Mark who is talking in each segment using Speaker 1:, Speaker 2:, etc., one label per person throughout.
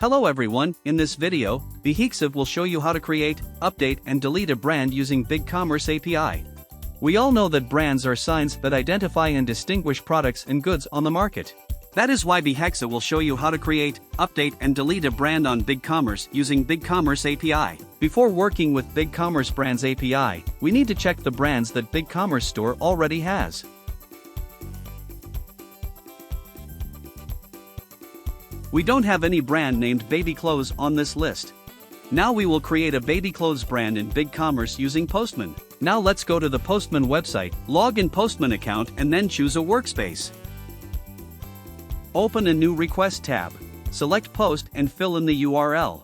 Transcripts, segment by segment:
Speaker 1: Hello everyone, in this video, beehexa will show you how to create, update and delete a brand using BigCommerce API. We all know that brands are signs that identify and distinguish products and goods on the market. That is why beehexa will show you how to create, update and delete a brand on BigCommerce using BigCommerce API. Before working with BigCommerce Brands API, we need to check the brands that BigCommerce Store already has. We don't have any brand named Baby Clothes on this list. Now we will create a baby clothes brand in BigCommerce using Postman. Now let's go to the Postman website, log in Postman account and then choose a workspace. Open a new request tab. Select Post and fill in the URL.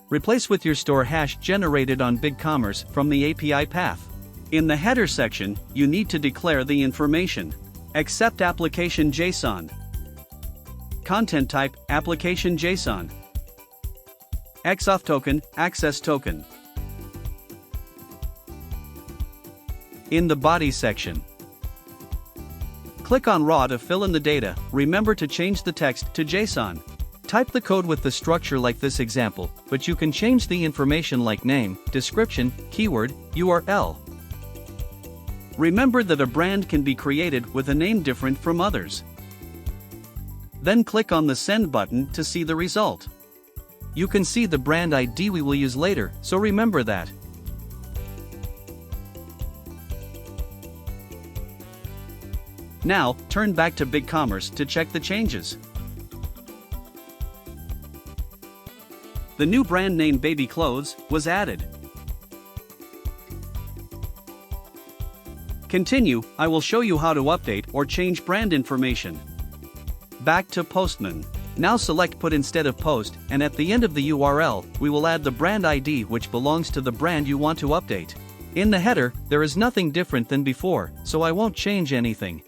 Speaker 1: Replace with your store hash generated on BigCommerce from the API path. In the header section, you need to declare the information. Accept application JSON. Content type, application JSON. XOF token, access token. In the body section, click on raw to fill in the data. Remember to change the text to JSON. Type the code with the structure like this example, but you can change the information like name, description, keyword, URL. Remember that a brand can be created with a name different from others. Then click on the Send button to see the result. You can see the brand ID we will use later, so remember that. Now, turn back to BigCommerce to check the changes. The new brand name Baby Clothes was added. Continue, I will show you how to update or change brand information. Back to Postman. Now select Put instead of Post, and at the end of the URL, we will add the brand ID which belongs to the brand you want to update. In the header, there is nothing different than before, so I won't change anything.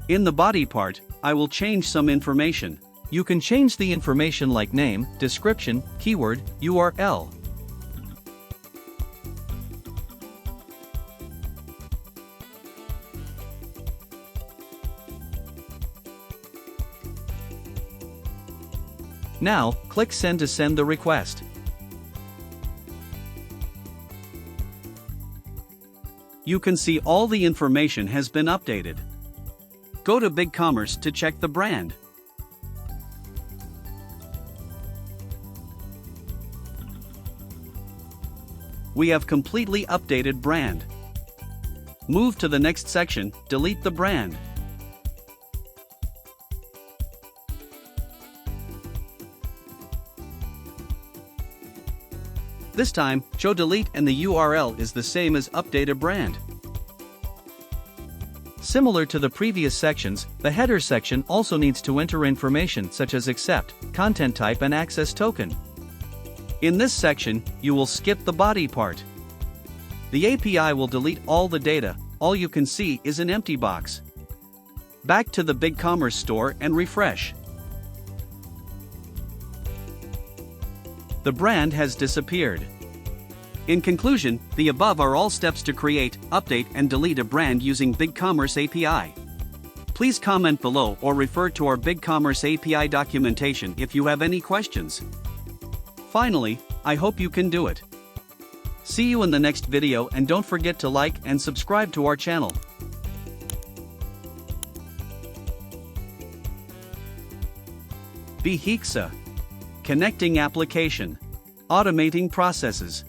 Speaker 1: In the body part, I will change some information. You can change the information like name, description, keyword, URL. Now, click Send to send the request. You can see all the information has been updated. Go to BigCommerce to check the brand. We have completely updated brand. Move to the next section, delete the brand. This time, show delete and the URL is the same as update a brand. Similar to the previous sections, the header section also needs to enter information such as accept, content type and access token. In this section, you will skip the body part. The API will delete all the data, all you can see is an empty box. Back to the BigCommerce store and refresh. The brand has disappeared. In conclusion, the above are all steps to create, update and delete a brand using BigCommerce API. Please comment below or refer to our BigCommerce API documentation if you have any questions. Finally, I hope you can do it. See you in the next video and don't forget to like and subscribe to our channel. beehexa. Connecting application. Automating processes.